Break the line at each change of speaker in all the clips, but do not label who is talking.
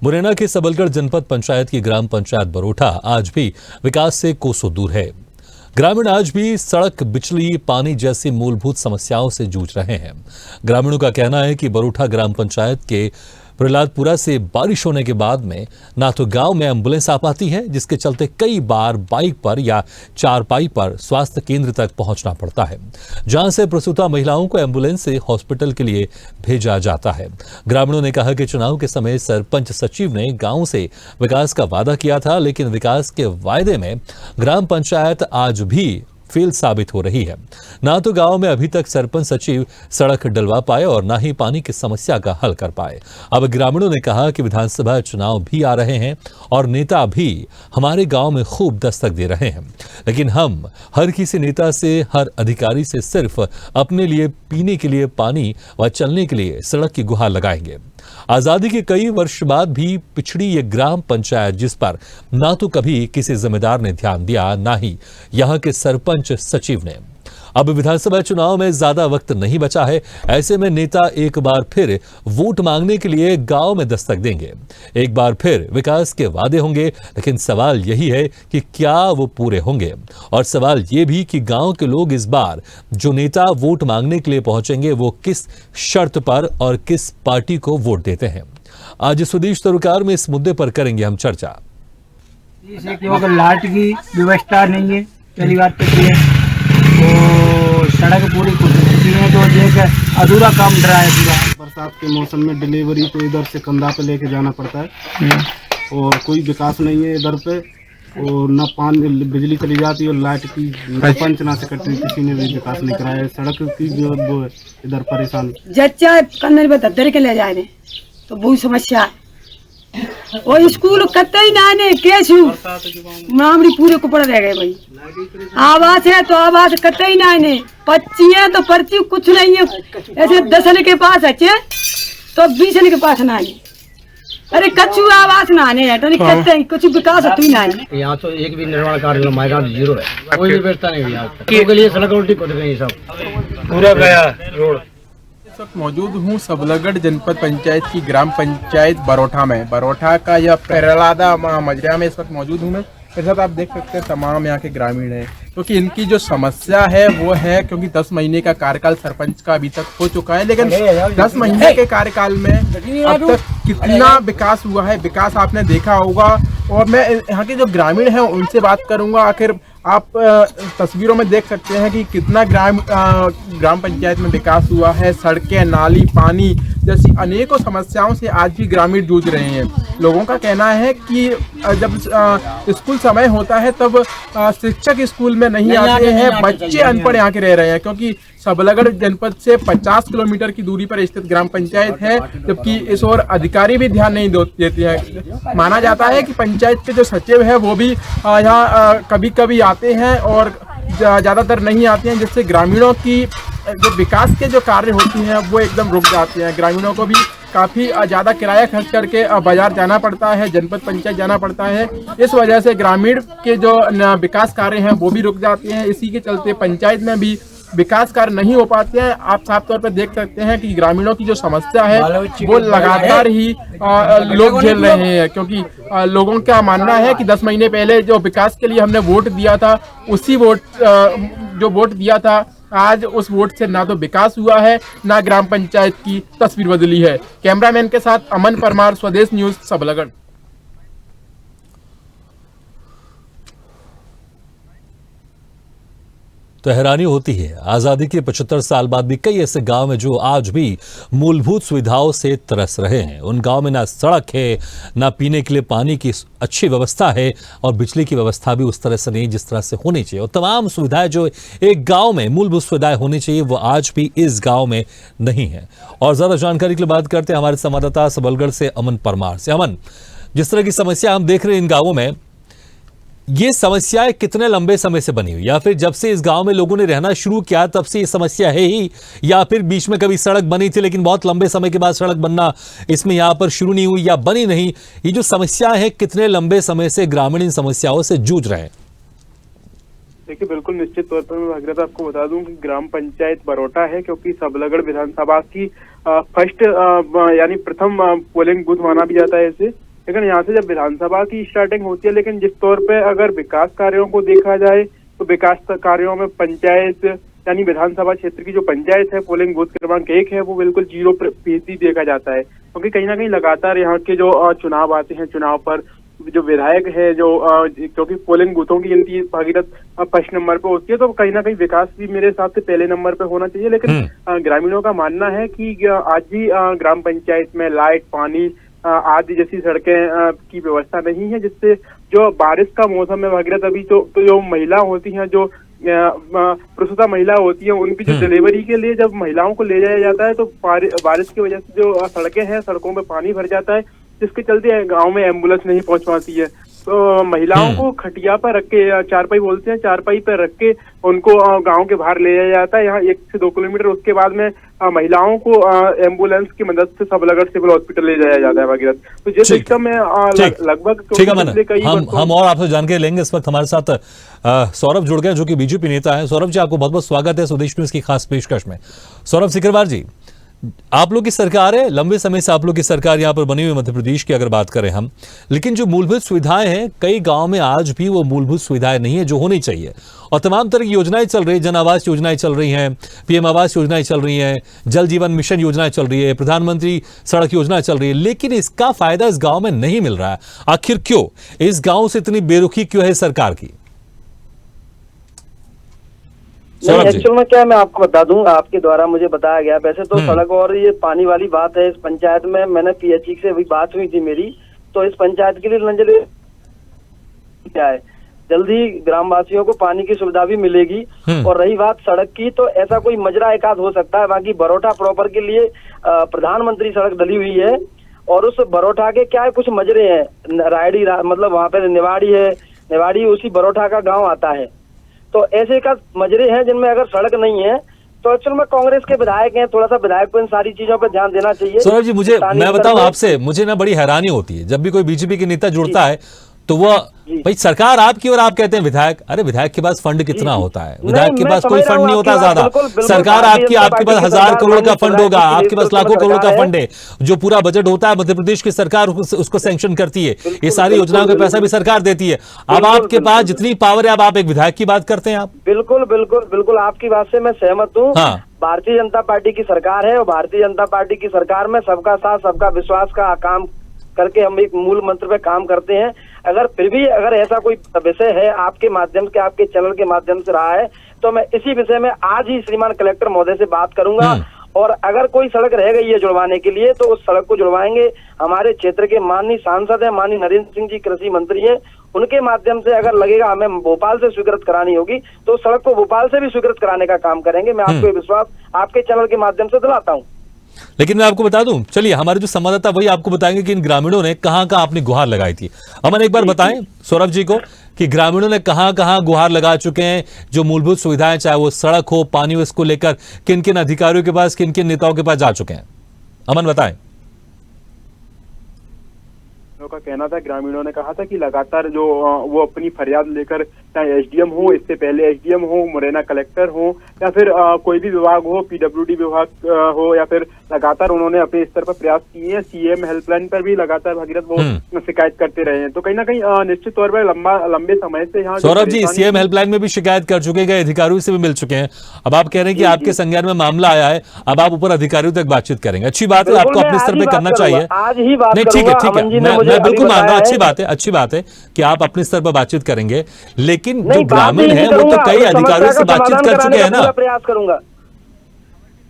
मुरैना के सबलगढ़ जनपद पंचायत की ग्राम पंचायत बरोठा आज भी विकास से कोसों दूर है। ग्रामीण आज भी सड़क, बिजली, पानी जैसी मूलभूत समस्याओं से जूझ रहे हैं। ग्रामीणों का कहना है कि बरोठा ग्राम पंचायत के प्रहलादपुरा से बारिश होने के बाद में ना तो गांव में एम्बुलेंस आ पाती है, जिसके चलते कई बार बाइक पर या चारपाई पर स्वास्थ्य केंद्र तक पहुंचना पड़ता है, जहां से प्रसूता महिलाओं को एम्बुलेंस से हॉस्पिटल के लिए भेजा जाता है। ग्रामीणों ने कहा कि चुनाव के समय सरपंच सचिव ने गांव से विकास का वादा किया था, लेकिन विकास के वायदे में ग्राम पंचायत आज भी फेल साबित हो रही है। ना तो गांव में अभी तक सरपंच सचिव सड़क डलवा पाए और ना ही पानी की समस्या का हल कर पाए। अब ग्रामीणों ने कहा कि विधानसभा चुनाव भी आ रहे हैं और नेता भी हमारे गांव में खूब दस्तक दे रहे हैं, लेकिन हम हर किसी नेता से, हर अधिकारी से सिर्फ अपने लिए पीने के लिए पानी व चलने के लिए सड़क की गुहार लगाएंगे। आजादी के कई वर्ष बाद भी पिछड़ी ये ग्राम पंचायत, जिस पर ना तो कभी किसी जिम्मेदार ने ध्यान दिया, ना ही यहाँ के सरपंच सचिव ने। अब विधानसभा चुनाव में ज्यादा वक्त नहीं बचा है, ऐसे में नेता एक बार फिर वोट मांगने के लिए गांव में दस्तक देंगे। एक बार फिर विकास के वादे होंगे, लेकिन सवाल यही है कि क्या वो पूरे होंगे। और सवाल ये भी कि गांव के लोग इस बार जो नेता वोट मांगने के लिए पहुंचेंगे, वो किस शर्त पर और किस पार्टी को वोट देते हैं। आज स्वदेश सरोकार में इस मुद्दे पर करेंगे हम चर्चा।
लाइट की व्यवस्था नहीं है, पहली बात तो तो सड़क पूरी टूटी है, तो एक अधूरा काम रहा है पूरा।
बरसात के मौसम में डिलीवरी तो इधर से कंधा पे लेके जाना पड़ता है और कोई विकास नहीं है इधर पे, और न पानी, बिजली चली जाती है और लाइट की पंच ना से कटती, किसी ने भी विकास नहीं कराया है। सड़क की जो वो इधर परेशानी
जच्चा कन्नर में दद्दर के ले जाए तो बहुत समस्या है। वो स्कूल कतई ना ने केसु मामड़ी पूरे को पड़ रह गए भाई। आवास है तो आवास कतई ना ने, पर्ची है तो पर्ची कुछ नहीं है। ऐसे 10 आने के पास अच्छे तो 20 आने के पास ना है। अरे कच्चू आवास ना आने है तो नहीं कतई कुछ विकास होता ही ना है।
यहाँ तो एक भी निर्माण कार्य मायका जीरो है, कोई भी व्यवस्था नहीं हुई। के लिए सड़क उल्टी कूद गई, सब पूरा गया रोड।
इस वक्त मौजूद हूँ सबलगढ़ जनपद पंचायत की ग्राम पंचायत बरोठा में। बरोठा का यह प्रहलादा मजरा में इस वक्त मौजूद हूँ मैं। मेरे साथ आप देख सकते हैं तमाम यहाँ के ग्रामीण हैं, क्योंकि इनकी जो समस्या है वो है, क्योंकि 10 महीने का कार्यकाल सरपंच का अभी तक हो चुका है, लेकिन 10 महीने के कार्यकाल में अब तक कितना विकास हुआ है, विकास आपने देखा होगा। और मैं यहाँ के जो ग्रामीण हैं उनसे बात करूँगा। आखिर आप तस्वीरों में देख सकते हैं कि कितना ग्राम पंचायत में विकास हुआ है। सड़कें, नाली, पानी जैसी अनेकों समस्याओं से आज भी ग्रामीण जूझ रहे हैं। लोगों का कहना है कि जब स्कूल समय होता है तब शिक्षक स्कूल में नहीं आते हैं, बच्चे अनपढ़ यहाँ के रह रहे हैं, क्योंकि सबलगढ़ जनपद से 50 किलोमीटर की दूरी पर स्थित ग्राम पंचायत है, जबकि इस ओर अधिकारी भी ध्यान नहीं देते हैं। माना जाता है कि पंचायत के जो सचिव है वो भी यहाँ कभी कभी आते हैं और ज़्यादातर नहीं आते हैं, जिससे ग्रामीणों की जो विकास के जो कार्य होती हैं वो एकदम रुक जाते हैं। ग्रामीणों को भी काफ़ी ज़्यादा किराया खर्च करके बाजार जाना पड़ता है, जनपद पंचायत जाना पड़ता है। इस वजह से ग्रामीण के जो विकास कार्य हैं वो भी रुक जाते हैं। इसी के चलते पंचायत में भी विकास कार्य नहीं हो पाते हैं। आप साफ तौर पर देख सकते हैं कि ग्रामीणों की जो समस्या है वो लगातार ही लोग झेल रहे हैं, क्योंकि लोगों का मानना है कि 10 महीने पहले जो विकास के लिए हमने वोट दिया था, उसी वोट दिया था, आज उस वोट से ना तो विकास हुआ है, ना ग्राम पंचायत की तस्वीर बदली है। कैमरामैन के साथ अमन परमार, स्वदेश न्यूज, सबलगढ़।
तो हैरानी होती है, आजादी के 75 साल बाद भी कई ऐसे गांव हैं जो आज भी मूलभूत सुविधाओं से तरस रहे हैं। उन गांव में ना सड़क है, ना पीने के लिए पानी की अच्छी व्यवस्था है, और बिजली की व्यवस्था भी उस तरह से नहीं जिस तरह से होनी चाहिए। और तमाम सुविधाएं जो एक गांव में मूलभूत सुविधाएं होनी चाहिए वो आज भी इस गांव में नहीं है। और ज्यादा जानकारी के लिए बात करते हैं हमारे संवाददाता सबलगढ़ से अमन परमार से। अमन, जिस तरह की समस्या हम देख रहे हैं इन गाँवों में, ये समस्याएं कितने लंबे समय से बनी हुई, या फिर जब से इस गांव में लोगों ने रहना शुरू किया तब से ये समस्या है ही, या फिर बीच में कभी सड़क बनी थी लेकिन बहुत लंबे समय के बाद सड़क बनना इसमें यहाँ पर शुरू नहीं हुई या बनी नहीं? ये जो समस्याएं हैं, कितने लंबे समय से ग्रामीण इन समस्याओं से जूझ रहे हैं?
देखिए, बिल्कुल निश्चित तौर पर मैं भागीरथ आपको बता दूं कि ग्राम पंचायत बरोठा है, क्योंकि सबलगढ़ विधानसभा की फर्स्ट यानी प्रथम पोलिंग बूथ माना भी जाता है इसे। लेकिन यहाँ से जब विधानसभा की स्टार्टिंग होती है, लेकिन जिस तौर पे अगर विकास कार्यों को देखा जाए तो विकास कार्यों में पंचायत यानी विधानसभा क्षेत्र की जो पंचायत है, पोलिंग बूथ क्रमांक 1 है, वो बिल्कुल 0% देखा जाता है, क्योंकि कहीं ना कहीं लगातार यहाँ के जो चुनाव आते हैं, चुनाव पर जो विधायक है जो क्योंकि पोलिंग बूथों की गिनती भागीरथ फर्स्ट नंबर पे होती है, तो कहीं ना कहीं विकास भी मेरे हिसाब से पहले नंबर पे होना चाहिए। लेकिन ग्रामीणों का मानना है कि आज भी ग्राम पंचायत में लाइट, पानी आदि जैसी सड़कें की व्यवस्था नहीं है, जिससे जो बारिश का मौसम है भागीरथ, अभी तो जो महिला होती हैं, जो प्रसूता महिला होती है, उनकी जो डिलीवरी के लिए जब महिलाओं को ले जाया जाता है तो बारिश की वजह से जो सड़कें हैं, सड़कों में पानी भर जाता है, जिसके चलते गांव में एम्बुलेंस नहीं पहुंच पाती है। तो महिलाओं को खटिया पर रख के, चारपाई बोलते हैं, चारपाई पर रख के उनको गांव के बाहर ले जाया जाता है, यहाँ 1 से 2 किलोमीटर। उसके बाद में महिलाओं को एम्बुलेंस की मदद से सबलगढ़ सिविल हॉस्पिटल ले जाया जाता है भागीरथ। तो ये सिस्टम में लगभग
ठीक है, हम और आपसे जानकारी लेंगे। इस वक्त हमारे साथ सौरभ जुड़ गए, जो कि बीजेपी नेता है। सौरभ जी, आपको बहुत बहुत स्वागत है स्वदेश न्यूज की खास पेशकश में। सौरभ सिकरवार जी, आप लोग की सरकार है, लंबे समय से आप लोग की सरकार यहां पर बनी हुई मध्य प्रदेश की अगर बात करें हम, लेकिन जो मूलभूत सुविधाएं हैं, कई गांव में आज भी वो मूलभूत सुविधाएं नहीं है जो होनी चाहिए, और तमाम तरह की योजनाएं चल रही है, जन आवास योजनाएं चल रही हैं, पीएम आवास योजनाएं चल रही हैं, जल जीवन मिशन योजनाएं चल रही है, प्रधानमंत्री सड़क योजना चल रही है, लेकिन इसका फायदा इस गांव में नहीं मिल रहा है। आखिर क्यों? इस गांव से इतनी बेरुखी क्यों है सरकार की?
एक्चुअल में क्या, मैं आपको बता दूं, आपके द्वारा मुझे बताया गया, वैसे तो सड़क और ये पानी वाली बात है, इस पंचायत में मैंने पीएचई से अभी बात हुई थी मेरी, तो इस पंचायत के लिए नंजले क्या है, जल्दी ग्रामवासियों को पानी की सुविधा भी मिलेगी। और रही बात सड़क की, तो ऐसा कोई मजरा एक आध हो सकता है, बाकी बरोठा प्रॉपर के लिए प्रधानमंत्री सड़क डली हुई है, और उस बरोठा के क्या है, कुछ मजरे हैं, रायडी मतलब वहाँ पे निवाड़ी है, निवाड़ी उसी बरोठा का गाँव आता है, तो ऐसे का मजरे हैं जिनमें अगर सड़क नहीं है, तो एक्चुअल में कांग्रेस के विधायक हैं, थोड़ा सा विधायक को इन सारी चीजों पर ध्यान देना चाहिए।
सौरभ जी, मैं बताऊं आपसे, मुझे ना बड़ी हैरानी होती है जब भी कोई बीजेपी के नेता जुड़ता है, तो वो भाई सरकार आपकी और आप कहते हैं विधायक। अरे विधायक के पास फंड कितना होता है? विधायक के पास कोई फंड नहीं होता ज्यादा। सरकार आपके पास 1000 करोड़ का फंड होगा, आपके पास लाखों करोड़ का फंड है, जो पूरा बजट होता है मध्य प्रदेश की सरकार उसको सैंक्शन करती है, ये सारी योजनाओं का पैसा भी सरकार देती है। अब आपके पास जितनी पावर है, अब आप एक विधायक की बात करते हैं। आप
बिल्कुल बिल्कुल बिल्कुल आपकी बात से मैं सहमत हूँ। भारतीय जनता पार्टी की सरकार है, और भारतीय जनता पार्टी की सरकार में सबका साथ सबका विश्वास का काम करके हम एक मूल मंत्र पे काम करते हैं। अगर फिर भी अगर ऐसा कोई विषय है आपके माध्यम से, आपके चैनल के माध्यम से रहा है, तो मैं इसी विषय में आज ही श्रीमान कलेक्टर महोदय से बात करूंगा, और अगर कोई सड़क रह गई है जुड़वाने के लिए, तो उस सड़क को जुड़वाएंगे। हमारे क्षेत्र के माननीय सांसद हैं, माननीय नरेंद्र सिंह जी कृषि मंत्री हैं, उनके माध्यम से अगर लगेगा हमें भोपाल से स्वीकृत करानी होगी, तो उस सड़क को भोपाल से भी स्वीकृत कराने का काम करेंगे। मैं आपको विश्वास आपके चैनल के माध्यम से दिलाता हूँ।
लेकिन मैं आपको बता दूं, चलिए हमारे जो संवाददाता वही आपको बताएंगे कि इन ग्रामीणों ने कहां-कहां अपनी गुहार लगाई थी। अमन, एक बार बताएं सौरभ जी को कि ग्रामीणों ने कहां-कहां गुहार लगा चुके हैं, जो मूलभूत सुविधाएं, चाहे वो सड़क हो, पानी हो, इसको लेकर किन किन अधिकारियों के पास, किन किन नेताओं के पास जा चुके हैं? अमन बताएं।
का कहना था, ग्रामीणों ने कहा था कि लगातार जो वो अपनी फरियाद लेकर, चाहे एसडीएम हो, इससे पहले एसडीएम हो, मुरैना कलेक्टर हो, या फिर कोई भी विभाग हो, पीडब्ल्यूडी विभाग हो, या फिर लगातार उन्होंने अपने स्तर पर प्रयास किए हैं। सीएम हेल्पलाइन पर भी लगातार भागीरथ वो शिकायत करते रहे हैं। तो कहीं ना कहीं निश्चित तौर पर लंबे समय से यहाँ
सौरभ जी सीएम हेल्पलाइन में भी शिकायत कर चुके हैं, अधिकारियों से भी मिल चुके हैं। अब आप कह रहे हैं कि आपके संज्ञान में मामला आया है, अब आप ऊपर अधिकारियों तक बातचीत करेंगे। अच्छी बात है, आपको अपने स्तर पर करना चाहिए। नहीं, ठीक है, मैं बिल्कुल मान रहा हूँ, अच्छी बात है कि आप अपने स्तर पर बातचीत करेंगे, लेकिन जो ग्रामीण है वो तो कई अधिकारियों से बातचीत कर चुके हैं ना।
प्रयास करूंगा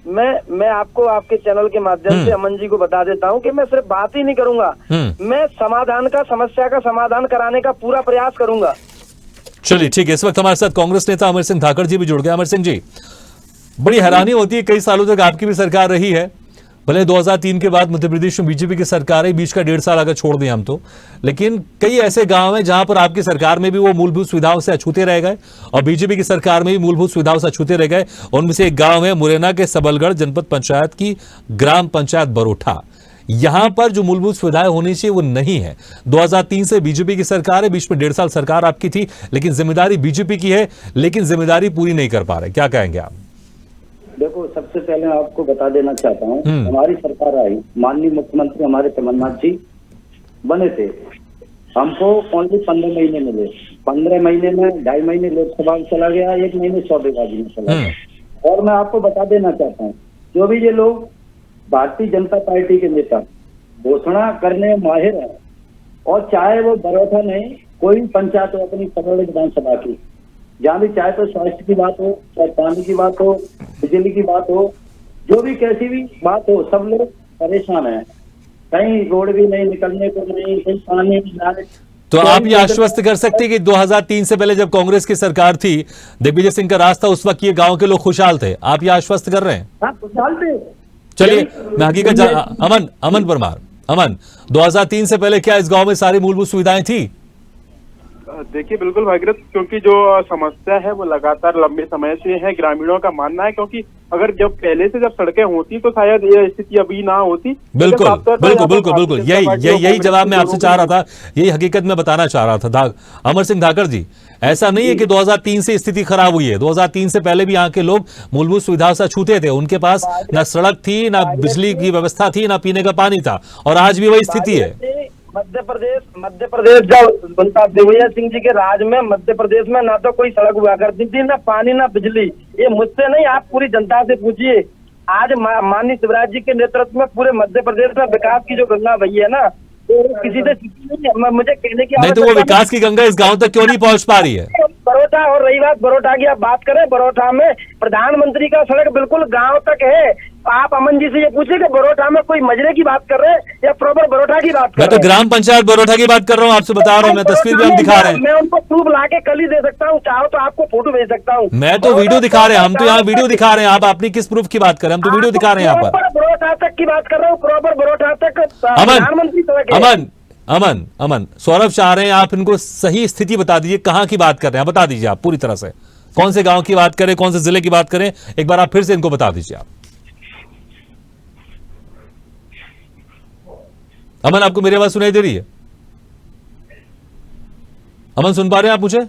मैं आपको आपके चैनल के माध्यम से अमन जी को बता देता हूं कि मैं सिर्फ बात ही नहीं करूंगा, मैं समाधान का, समस्या का समाधान कराने का पूरा प्रयास करूंगा।
चलिए ठीक है, इस वक्त हमारे साथ कांग्रेस नेता अमर सिंह धाकड़ जी भी जुड़ गए। अमर सिंह जी, बड़ी हैरानी होती है, कई सालों तक आपकी भी सरकार रही है, भले 2003 के बाद मध्य प्रदेश में बीजेपी की सरकार है, बीच का 1.5 साल अगर छोड़ दें हम तो, लेकिन कई ऐसे गांव हैं जहां पर आपकी सरकार में भी वो मूलभूत सुविधाओं से अछूते रह गए और बीजेपी की सरकार में भी मूलभूत सुविधाओं से अछूते रह गए। उनमें से एक गांव है मुरैना के सबलगढ़ जनपद पंचायत की ग्राम पंचायत बरोठा। यहां पर जो मूलभूत सुविधाएं होनी चाहिए वो नहीं है। 2003 से बीजेपी की सरकार है, बीच में 1.5 साल सरकार आपकी थी, लेकिन जिम्मेदारी बीजेपी की है, लेकिन जिम्मेदारी पूरी नहीं कर पा रहे। क्या कहेंगे आप?
देखो, सबसे पहले आपको बता देना चाहता हूँ, हमारी सरकार आई, माननीय मुख्यमंत्री हमारे कमलनाथ जी, बने थे, हमको ओनली 15 महीने मिले। 15 महीने में 2.5 महीने लोकसभा में चला गया, 1 महीने सौदेबाजी में चला गया। और मैं आपको बता देना चाहता हूँ, जो भी ये लोग भारतीय जनता पार्टी के नेता घोषणा करने माहिर है, और चाहे वो बरोठा नहीं कोई पंचायत हो अपनी पकड़ विधानसभा की, जहाँ भी चाहे तो स्वास्थ्य की बात हो, चाहे पानी की बात हो, बिजली की बात हो, जो भी कैसी भी बात हो, सब लोग परेशान हैं। कहीं रोड भी नहीं, निकलने को नहीं, कहीं पानी नहीं।
तो आप ये आश्वस्त कर सकते हैं कि 2003 से पहले जब कांग्रेस की सरकार थी, दिग्विजय सिंह का राज था, उस वक्त ये गांव के लोग खुशहाल थे, आप ये आश्वस्त कर रहे हैं?
हाँ, खुशहाल थे।
चलिए मैं हकीकत अमन परमार, अमन 2003 से पहले क्या इस गांव में सारी मूलभूत सुविधाएं थी?
देखिए बिल्कुल भागीरथ, क्योंकि जो समस्या है वो लगातार लंबे समय से है, ग्रामीणों का मानना है, क्योंकि अगर जब पहले से जब सड़कें होती तो शायद ये स्थिति अभी ना होती।
बिल्कुल बिल्कुल बिल्कुल बिल्कुल, यही जवाब मैं आपसे चाह रहा था, यही हकीकत में बताना चाह रहा था। अमर सिंह धाकड़ जी, ऐसा नहीं है कि 2003 से स्थिति खराब हुई है, 2003 से पहले भी यहाँ के लोग मूलभूत सुविधाओं से छूते थे, उनके पास ना सड़क थी, ना बिजली की व्यवस्था थी, ना पीने का पानी था, और आज भी वही स्थिति है।
मध्य प्रदेश जब बनता दिग्विजय सिंह जी के राज में, मध्य प्रदेश में ना तो कोई सड़क हुआ करती थी, ना पानी, ना बिजली। ये मुझसे नहीं, आप पूरी जनता से पूछिए। आज माननीय शिवराज जी के नेतृत्व में पूरे मध्य प्रदेश में विकास की जो गंगा बही है ना, तो किसी से नहीं, मुझे कहने की
नहीं, तो वो विकास की गंगा इस गांव तक क्यों नहीं पहुंच पा रही है?
बरोठा, और रही बात बरोठा की, आप बात करें, बरोठा में प्रधानमंत्री का सड़क बिल्कुल गांव तक है। आप अमन जी से ये पूछे कि बरोठा में कोई मजरे की बात कर रहे हैं या प्रॉपर बरोठा की बात कर रहे हैं?
मैं तो ग्राम पंचायत बरोठा की बात कर रहा हूँ, आपसे बता रहा हूँ, मैं तस्वीर भी हम दिखा रहे हैं।
मैं उनको प्रूफ ला के कल ही दे सकता हूँ, चाहो तो आपको फोटो भेज सकता हूँ।
मैं तो वीडियो दिखा रहे हैं, हम तो यहाँ वीडियो दिखा रहे हैं, आप अपनी किस प्रूफ की बात कर रहे हैं? हम तो वीडियो दिखा रहे हैं यहाँ पर।
बरोठा तक की बात कर रहा हूँ, प्रॉपर बरोठा तक प्रधानमंत्री सड़क है।
अमन सौरभ चाह रहे हैं आप इनको सही स्थिति बता दीजिए, कहां की बात कर रहे हैं, बता दीजिए आप पूरी तरह से, कौन से गांव की बात करें, कौन से जिले की बात करें, एक बार आप फिर से इनको बता दीजिए आप। अमन, आपको मेरी आवाज सुनाई दे रही है? अमन, सुन पा रहे हैं आप मुझे?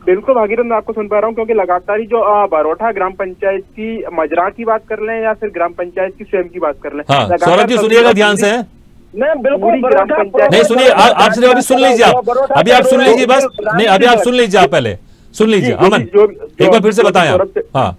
बिल्कुल भागीरथ, मैं आपको सुन पा रहा हूँ, क्योंकि लगातार ही जो बरोठा ग्राम पंचायत की मजरा की बात कर लें या फिर ग्राम पंचायत की स्वयं की बात कर लें।
हाँ, सौरभ जी सुनिएगा ध्यान से।
मैं बिल्कुल
नहीं, सुनिए, आप सिर्फ अभी सुन लीजिए, आप अभी आप सुन लीजिए बस, नहीं अभी आप सुन लीजिए, आप पहले सुन लीजिए। अमन, एक बार फिर से बताएं आप। हाँ,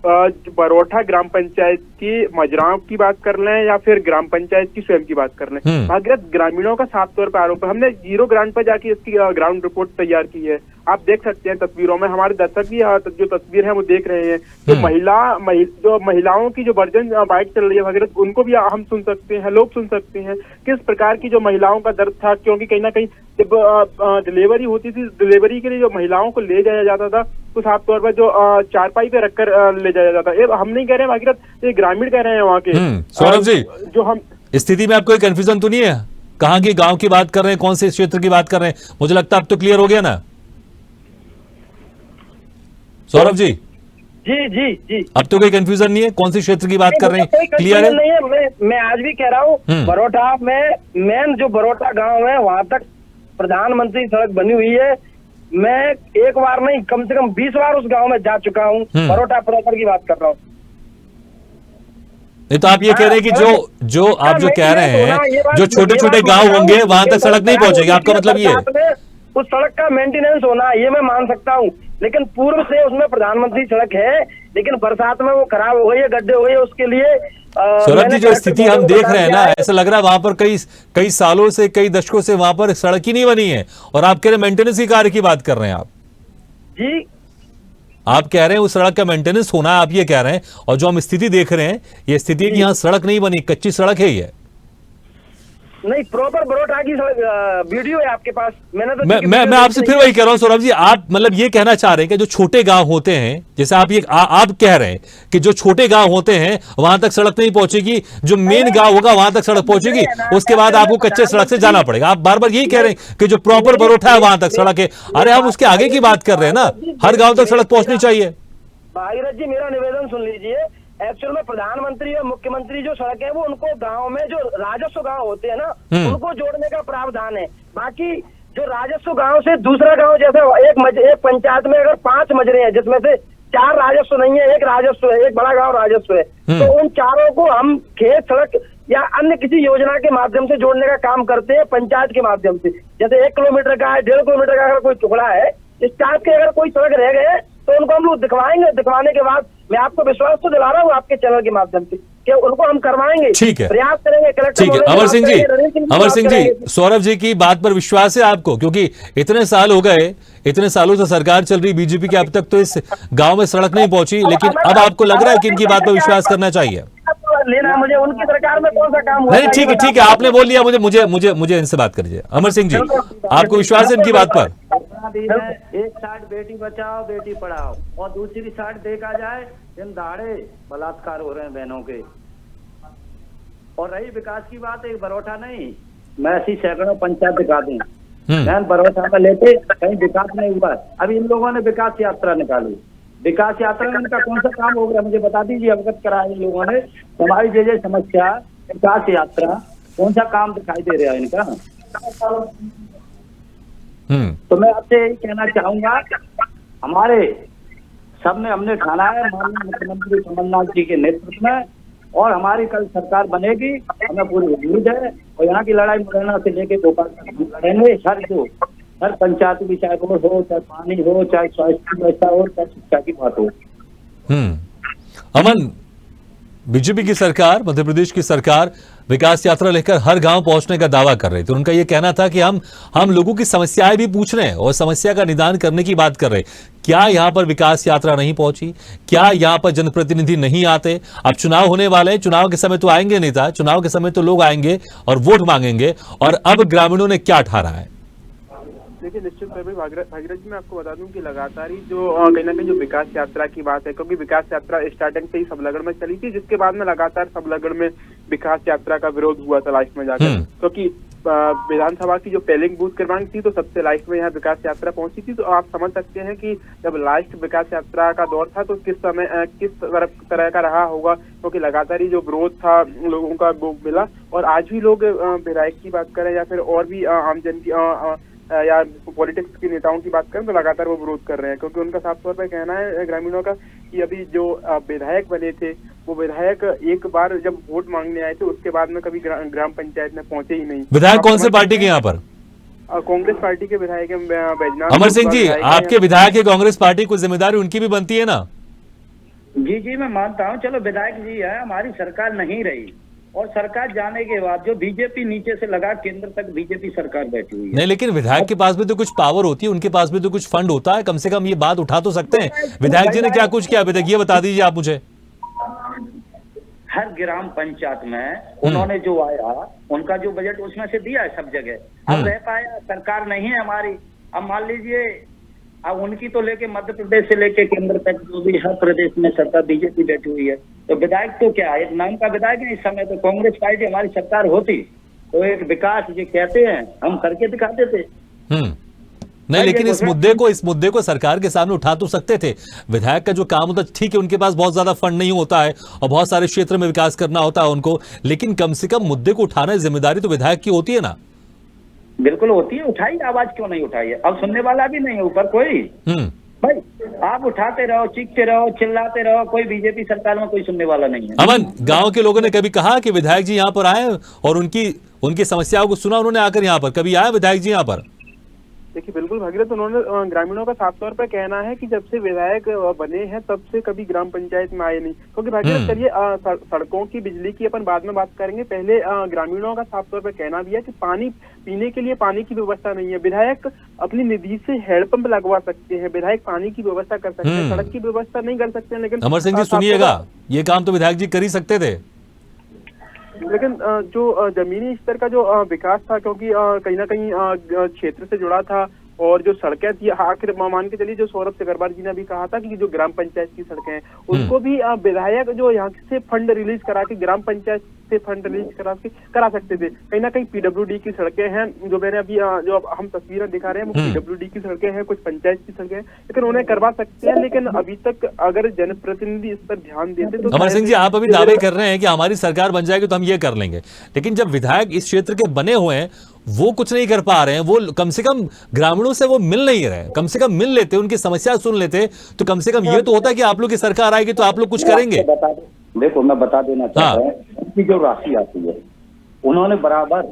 बरोठा ग्राम पंचायत की मजराओं की बात कर लें या फिर ग्राम पंचायत की स्वयं की बात कर लें, भागीरथ ग्रामीणों का साफ तौर पर आरोप है। हमने 0 ग्राउंड पर जाके इसकी ग्राउंड रिपोर्ट तैयार की है, आप देख सकते हैं तस्वीरों में, हमारे दर्शक भी जो तस्वीर है वो देख रहे हैं। तो जो महिलाओं की जो वर्जन बाइट चल रही है भागीरथ, उनको भी हम सुन सकते हैं, लोग सुन सकते हैं किस प्रकार की जो महिलाओं का दर्द था, क्योंकि कहीं ना कहीं जब डिलीवरी होती थी, डिलीवरी के लिए जो महिलाओं को ले जाया जाता था, तो साफ तौर पर जो चारपाई पे रखकर ले जाया जाता। ये हम नहीं कह रहे हैं भागीरथ, ये ग्रामीण कह रहे हैं वहाँ के।
सौरभ जी,
जो हम
स्थिति में आपको कोई कंफ्यूजन तो नहीं है, कहाँ की गांव की बात कर रहे हैं, कौन से क्षेत्र की बात कर रहे हैं? मुझे लगता है अब तो क्लियर हो गया ना सौरभ जी?
जी जी जी,
अब तो कोई कंफ्यूजन नहीं है, कौन सी क्षेत्र की बात कर रहे हैं, क्लियर है?
नहीं है, मैं आज भी कह रहा हूँ, बरोठा में मेन जो बरोठा गांव है वहां तक प्रधानमंत्री सड़क बनी हुई है। मैं एक बार नहीं, कम से कम 20 बार उस गांव में जा चुका हूँ, बरोठा प्रॉपर की बात कर रहा हूँ।
नहीं तो आप ये कह रहे हैं कि जो आप जो कह रहे हैं, जो छोटे छोटे गांव होंगे वहां तक सड़क नहीं पहुंचेगी, आपका मतलब ये है?
उस सड़क का मेंटेनेंस होना, ये मैं मान सकता हूँ, लेकिन पूर्व से उसमें प्रधानमंत्री सड़क है, लेकिन बरसात में वो खराब हो गई है, गड्ढे हो गए, उसके लिए
सौरभ जी जो स्थिति हम देख रहे हैं ना, ऐसा लग रहा है वहां पर कई सालों से, कई दशकों से वहां पर सड़क ही नहीं बनी है, और आप कह रहे हैं मेंटेनेंस की कार्य की बात कर रहे हैं आप
जी।
आप कह रहे हैं उस सड़क का मेंटेनेंस होना है, आप ये कह रहे हैं, और जो हम स्थिति देख रहे हैं ये स्थिति है कि यहाँ सड़क नहीं बनी, कच्ची सड़क है ये।
नहीं, प्रॉपर बरोठा की वीडियो है आपके पास, मैंने तो
मैं आपसे फिर वही कह रहा हूं सौरभ जी, आप मतलब ये कहना चाह रहे हैं कि जो छोटे गांव होते हैं, जैसे आप आप कह रहे हैं कि जो छोटे गांव होते हैं वहां तक सड़क नहीं पहुंचेगी, जो मेन गांव होगा वहां तक सड़क पहुंचेगी, उसके बाद आपको कच्चे सड़क से जाना पड़ेगा। आप बार बार यही कह रहे हैं कि जो प्रॉपर बरोठा है वहां तक सड़क है। अरे हम उसके आगे की बात कर रहे हैं ना, हर गांव तक सड़क पहुंचनी चाहिए।
भागीरथ जी, मेरा निवेदन सुन लीजिए, एक्चुअल में प्रधानमंत्री और मुख्यमंत्री जो सड़क है वो उनको गांव में जो राजस्व गांव होते हैं ना, उनको जोड़ने का प्रावधान है। बाकी जो राजस्व गांव से दूसरा गांव, जैसे एक पंचायत में अगर 5 मजरे हैं जिसमें से 4 राजस्व नहीं है, एक राजस्व है, एक बड़ा गांव राजस्व है, तो उन चारों को हम खेत सड़क या अन्य किसी योजना के माध्यम से जोड़ने का काम करते हैं पंचायत के माध्यम से। जैसे 1 किलोमीटर का है, 1.5 किलोमीटर का अगर कोई टुकड़ा है, इस टाइप के अगर कोई सड़क रह गए तो उनको हम लोग दिखवाएंगे। दिखवाने के बाद मैं आपको विश्वास तो दिला रहा हूँ आपके चैनल के माध्यम से कि उनको हम करवाएंगे।
ठीक है,
प्रयास करेंगे। कलेक्टर
ठीक है। अमर सिंह जी, सौरभ जी की बात पर विश्वास है आपको? क्योंकि इतने साल हो गए, इतने सालों से सरकार चल रही बीजेपी की, अब तक तो इस गांव में सड़क नहीं पहुंची, लेकिन अब आपको लग रहा है कि इनकी बात पर विश्वास करना चाहिए?
लेना मुझे उनकी सरकार में कौन सा काम हुआ?
नहीं, ठीक है, ठीक है, आपने बोल लिया। मुझे इनसे बात करिए। अमर सिंह जी, आपको विश्वास है इनकी बात पर?
एक साइड बेटी बचाओ बेटी पढ़ाओ और दूसरी साइड देखा जाए दिन दहाड़े बलात्कार हो रहे हैं बहनों के। और रही विकास की बात, एक बरोठा नहीं, मैं ऐसी सैकड़ों पंचायत दिखा दूं, बहन बरोठा में लेते कहीं विकास नहीं हुआ। अभी इन लोगों ने विकास यात्रा निकाली, विकास यात्रा में इनका कौन सा काम हो गया मुझे बता दीजिए, अवगत कराया इन लोगों ने। हमारी जैसे समस्या विकास यात्रा कौन सा काम दिखाई दे रहा है इनका? तो मैं आपसे यही कहना चाहूंगा, हमारे सबने हमने ठाना है माननीय मुख्यमंत्री कमलनाथ जी के नेतृत्व में, और हमारी कल सरकार बनेगी, हमें पूरी उम्मीद है। और यहाँ की लड़ाई मुरैना से लेके भोपाल तक लड़ेंगे। हर पंचायत भी, चाहे रोड हो, चाहे पानी हो, चाहे स्वास्थ्य व्यवस्था हो, चाहे शिक्षा की बात हो।
अमन, बीजेपी की सरकार, मध्य प्रदेश की सरकार विकास यात्रा लेकर हर गांव पहुंचने का दावा कर रही थी। उनका यह कहना था कि हम लोगों की समस्याएं भी पूछ रहे हैं और समस्या का निदान करने की बात कर रहे हैं। क्या यहां पर विकास यात्रा नहीं पहुंची? क्या यहां पर जनप्रतिनिधि नहीं आते? अब चुनाव होने वाले हैं, चुनाव के समय तो आएंगे नेता, चुनाव के समय तो लोग आएंगे और वोट मांगेंगे। और अब ग्रामीणों ने क्या ठाना है?
देखिए, निश्चित तौर पर भागीरथ जी, मैं आपको बता दूं कि लगातार ही जो कहीं ना कहीं जो विकास यात्रा की बात है, क्योंकि विकास यात्रा स्टार्टिंग से ही सबलगढ़ में चली थी, जिसके बाद में लगातार सबलगढ़ में विकास यात्रा का विरोध हुआ था लास्ट में जाकर, क्योंकि विधानसभा की जो पेलिंग बूथ क्रमांक थी तो सबसे लास्ट में यहाँ विकास यात्रा पहुंची थी। तो आप समझ सकते हैं कि जब लास्ट विकास यात्रा का दौर था तो किस तरह का रहा होगा, क्योंकि लगातार ही जो विरोध था लोगों का वो मिला। और आज भी लोग विधायक की बात करें या फिर और भी आमजन की या पॉलिटिक्स के नेताओं की बात करें तो लगातार वो विरोध कर रहे हैं, क्योंकि उनका साफ तौर पर कहना है ग्रामीणों का कि अभी जो विधायक बने थे वो विधायक एक बार जब वोट मांगने आए थे उसके बाद में कभी ग्राम पंचायत में पहुंचे ही नहीं।
विधायक कौन से पार्टी के यहाँ पर?
कांग्रेस पार्टी के विधायक बैजनाथ।
अमर सिंह जी, आपके विधायक है कांग्रेस पार्टी, कुछ जिम्मेदारी उनकी भी बनती है ना?
जी मैं मानता हूँ, चलो विधायक जी है, हमारी सरकार नहीं रही और सरकार जाने के बाद जो बीजेपी नीचे से लगा केंद्र तक बीजेपी सरकार बैठी हुई है।
नहीं, लेकिन विधायक के पास भी तो कुछ पावर होती है, उनके पास भी तो कुछ फंड होता है, कम से कम ये बात उठा तो सकते हैं। विधायक जी ने क्या कुछ किया अभी तक, ये बता दीजिए आप मुझे।
हर ग्राम पंचायत में उन्होंने जो आया उनका जो बजट उसमें से दिया है सब जगह। अब रह पाया, सरकार नहीं है हमारी। अब मान लीजिए अब उनकी तो लेके मध्य प्रदेश से लेके केंद्र तक जो भी हर प्रदेश में सरकार बीजेपी बैठी हुई है, तो विधायक तो क्या है, एक नाम का विधायक है। इस समय तो कांग्रेस पार्टी हमारी सरकार होती तो एक विकास जो कहते हैं हम करके दिखाते थे।
नहीं, लेकिन इस मुद्दे को सरकार के सामने उठा तो सकते थे। विधायक का जो काम होता है, ठीक है उनके पास बहुत ज्यादा फंड नहीं होता है और बहुत सारे क्षेत्र में विकास करना होता है उनको, लेकिन कम से कम मुद्दे को उठाना जिम्मेदारी तो विधायक की होती है ना।
बिल्कुल होती है, उठाई, आवाज क्यों नहीं उठाई है? अब सुनने वाला भी नहीं है ऊपर कोई। भाई आप उठाते रहो, चीखते रहो, चिल्लाते रहो, कोई बीजेपी सरकार में कोई सुनने वाला नहीं है।
अमन, गांव के लोगों ने कभी कहा कि विधायक जी यहाँ पर आए और उनकी समस्याओं को सुना उन्होंने आकर यहाँ पर? कभी आया विधायक जी यहाँ पर?
देखिए, बिल्कुल भागीरथ, उन्होंने ग्रामीणों का साफ तौर पर कहना है कि जब से विधायक बने हैं तब से कभी ग्राम पंचायत में आए नहीं। क्योंकि भागीरथ चलिए सड़कों की, बिजली की अपन बाद में बात करेंगे, पहले ग्रामीणों का साफ तौर पर कहना भी है कि पानी पीने के लिए पानी की व्यवस्था नहीं है। विधायक अपनी निधि से हैंडपंप लगवा सकते हैं, विधायक पानी की व्यवस्था कर सकते हैं, सड़क की व्यवस्था नहीं कर सकते हैं। लेकिन
अमर सिंह जी सुनिएगा, ये काम तो विधायक जी कर ही सकते थे।
लेकिन जो जमीनी स्तर का जो विकास था, क्योंकि कहीं ना कहीं क्षेत्र से जुड़ा था और जो सड़कें थी, आखिर मान के चलिए जो सौरभ सिकरवार जी ने भी कहा था कि जो ग्राम पंचायत की सड़कें हैं उनको भी विधायक जो यहाँ से फंड रिलीज करा के ग्राम पंचायत से फंड रिलीज करा सकते थे। कहीं ना कहीं पीडब्ल्यूडी की सड़कें हैं, जो मैंने अभी जो हम तस्वीरें दिखा रहे हैं वो पीडब्ल्यूडी की सड़कें हैं, कुछ पंचायत की सड़कें हैं, लेकिन उन्हें करवा सकते हैं। लेकिन अभी तक अगर जनप्रतिनिधि इस पर ध्यान देते तो।
अमर सिंह जी, आप अभी दावे कर रहे हैं कि हमारी सरकार बन जाएगी तो हम ये कर लेंगे, लेकिन जब विधायक इस क्षेत्र के बने हुए हैं वो कुछ नहीं कर पा रहे हैं, वो कम से कम ग्रामीणों से वो मिल नहीं रहे, कम से कम मिल लेते, उनकी समस्या सुन लेते तो कम से कम ये तो होता कि आप लोग की सरकार आएगी तो आप लोग कुछ करेंगे।
देखो मैं बता देना चाहता हूँ, की जो राशि आती है उन्होंने बराबर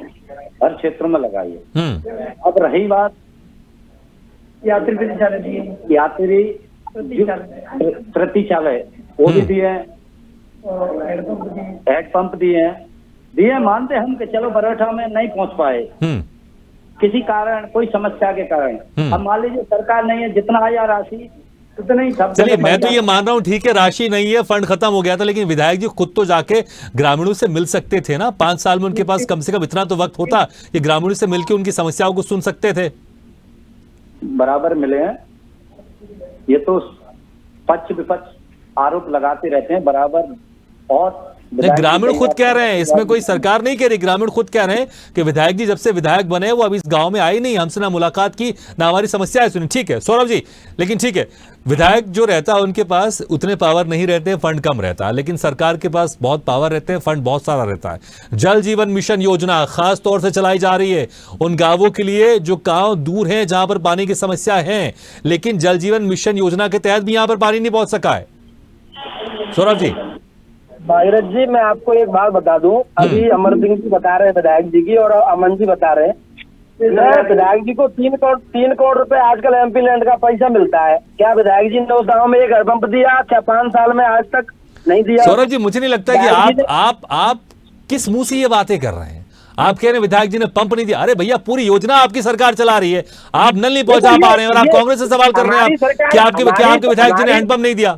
हर क्षेत्र में लगाई है। अब रही बात यात्री प्रतिचालय, वो भी दिए, हेड पंप दिए, मानते हम कि चलो बरोठा में नहीं पहुंच पाए किसी कारण, कोई समस्या के कारण। अब मान लीजिए सरकार नहीं है, जितना आया राशि उतना ही सब।
चलिए, मैं तो ये मान रहा हूं ठीक है, राशि नहीं है, फंड खत्म हो गया था, लेकिन विधायक जी खुद तो जाके ग्रामीणों से मिल सकते थे ना। 5 साल में उनके पास कम से कम इतना तो वक्त होता कि ग्रामीणों से मिलकर उनकी समस्याओं को सुन सकते थे।
बराबर मिले हैं, ये तो पक्ष विपक्ष आरोप लगाते रहते हैं बराबर। और
ग्रामीण खुद कह रहे हैं, इसमें कोई सरकार नहीं कह रही, ग्रामीण खुद कह रहे हैं कि विधायक जी जब से विधायक बने वो अभी इस गांव में आए नहीं, हमसे ना मुलाकात की, ना हमारी समस्या है सुनी। ठीक है सौरभ जी, लेकिन ठीक है, विधायक जो रहता है उनके पास उतने पावर नहीं रहते, फंड कम रहता है, लेकिन सरकार के पास बहुत पावर रहते हैं, फंड बहुत सारा रहता है। जल जीवन मिशन योजना खास तौर से चलाई जा रही है उन गांवों के लिए जो गांव दूर हैं, जहां पर पानी की समस्या है, लेकिन जल जीवन मिशन योजना के तहत भी यहां पर पानी नहीं पहुंच सका है। सौरभ जी।
भागीरथ जी, मैं आपको एक बात बता दूं, अभी अमर सिंह जी बता रहे हैं विधायक जी की, और अमन जी बता रहे हैं, विधायक जी को 3 करोड़ रुपए आजकल एमपी लैंड का पैसा मिलता है। क्या विधायक जी ने उस गांव में एक हैंडपंप दिया? क्या 5 साल में आज तक नहीं दिया?
सौरभ जी, मुझे नहीं लगता कि आप किस मुंह से ये बातें कर रहे हैं। आप कह रहे हैं विधायक जी ने पंप नहीं दिया। अरे भैया, पूरी योजना आपकी सरकार चला रही है, आप नल नहीं पहुंचा पा रहे हैं और आप कांग्रेस से सवाल कर रहे हैं क्या आपके विधायक जी ने हैंडपंप नहीं दिया?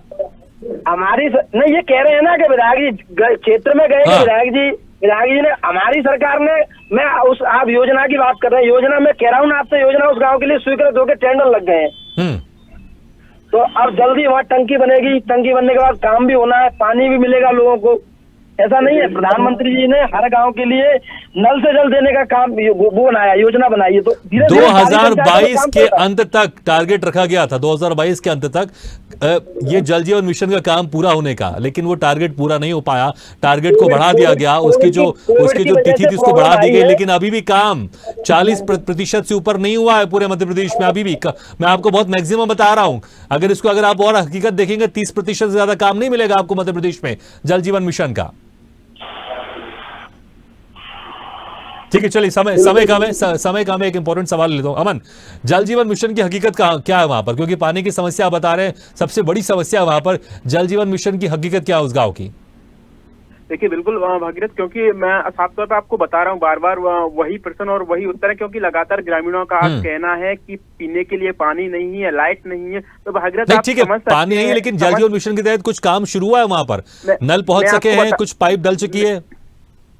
हमारी नहीं, ये कह रहे हैं ना कि विधायक जी क्षेत्र में गए, विधायक जी ने, हमारी सरकार ने, मैं उस आप योजना की बात कर रहे हैं, योजना में कह रहा हूँ ना आपसे, योजना उस गांव के लिए स्वीकृत होकर टेंडर लग गए हैं। तो अब जल्दी वहाँ टंकी बनेगी, टंकी बनने के बाद काम भी होना है, पानी भी मिलेगा लोगों को। ऐसा नहीं है, प्रधानमंत्री जी ने हर गांव के लिए नल से जल देने का काम वो बनाया, योजना बनाई है। तो
2022 के अंत तक टारगेट रखा गया था, 2022 के अंत तक ये जल जीवन मिशन का काम पूरा होने का, लेकिन वो टारगेट पूरा नहीं हो पाया। टारगेट को बढ़ा दिया गया, उसकी जो तिथि थी उसको बढ़ा दी गई, लेकिन अभी भी काम 40% से ऊपर नहीं हुआ है पूरे मध्य प्रदेश में। अभी भी मैं आपको बहुत मैक्सिमम बता रहा हूं, अगर आप और हकीकत देखेंगे 30% से ज्यादा काम नहीं मिलेगा आपको मध्य प्रदेश में जल जीवन मिशन का। ठीक है, चलिए, समय का मैं एक इंपॉर्टेंट सवाल लेता हूं। अमन, जल जीवन मिशन की हकीकत क्या है वहां पर? क्योंकि पानी की समस्या बता रहे हैं सबसे बड़ी समस्या वहां पर, जल जीवन मिशन की हकीकत क्या है उस गांव की?
देखिए, बिल्कुल भागीरथ, क्योंकि मैं साफ तौर पर आपको बता रहा हूँ, बार बार वही प्रश्न और वही उत्तर है, क्योंकि लगातार ग्रामीणों का कहना है कि पीने के लिए पानी नहीं है, लाइट नहीं है। तो भागीरथ,
ठीक है, पानी नहीं है, लेकिन जल जीवन मिशन के तहत कुछ काम शुरू हुआ है वहां पर, नल पहुंच सके हैं, कुछ पाइप डल चुकी है।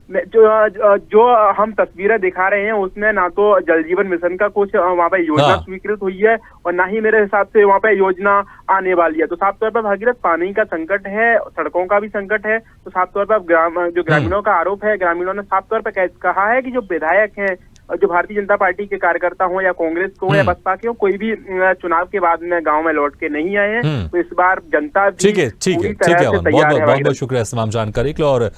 जो हम तस्वीरें दिखा रहे हैं उसमें ना तो जल जीवन मिशन का कुछ वहाँ पे योजना स्वीकृत हुई है और ना ही मेरे हिसाब से वहाँ पे योजना आने वाली है। तो साफ तौर पर भागीरथ, पानी का संकट है, सड़कों का भी संकट है। तो साफ तौर पर जो ग्रामीणों का आरोप है, ग्रामीणों ने साफ तौर पर कहा है कि जो विधायक हैं, जो भारतीय जनता पार्टी के कार्यकर्ता हो या कांग्रेस को हो या बसपा के हो, कोई भी चुनाव के बाद में गांव में लौट के नहीं आए हैं। तो इस बार जनता
ठीक है, बहुत शुक्रिया इस तमाम जानकारी के लिए। और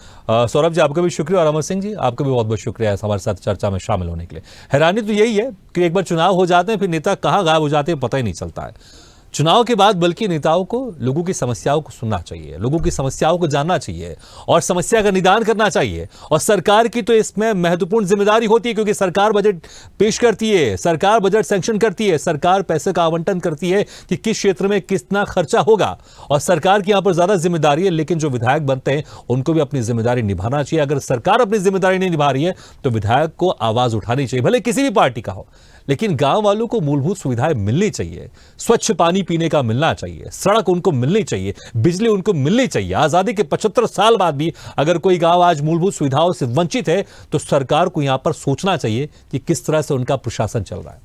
सौरभ जी, आपका भी शुक्रिया, और अमर सिंह जी, आपका भी बहुत बहुत शुक्रिया हमारे साथ चर्चा में शामिल होने के लिए। हैरानी तो यही है कि एक बार चुनाव हो जाते हैं, फिर नेता कहाँ गायब हो जाते हैं पता ही नहीं चलता है। चुनाव के बाद बल्कि नेताओं को लोगों की समस्याओं को सुनना चाहिए, लोगों की समस्याओं को जानना चाहिए और समस्या का निदान करना चाहिए। और सरकार की तो इसमें महत्वपूर्ण जिम्मेदारी होती है, क्योंकि सरकार बजट पेश करती है, सरकार बजट सैंक्शन करती है, सरकार पैसे का आवंटन करती है कि किस क्षेत्र में कितना खर्चा होगा, और सरकार की यहां पर ज्यादा जिम्मेदारी है। लेकिन जो विधायक बनते हैं उनको भी अपनी जिम्मेदारी निभाना चाहिए। अगर सरकार अपनी जिम्मेदारी नहीं निभा रही है तो विधायक को आवाज उठानी चाहिए, भले किसी भी पार्टी का हो, लेकिन गांव वालों को मूलभूत सुविधाएं मिलनी चाहिए। स्वच्छ पानी पीने का मिलना चाहिए, सड़क उनको मिलनी चाहिए, बिजली उनको मिलनी चाहिए। आजादी के 75 साल बाद भी अगर कोई गांव आज मूलभूत सुविधाओं से वंचित है तो सरकार को यहां पर सोचना चाहिए कि किस तरह से उनका प्रशासन चल रहा है।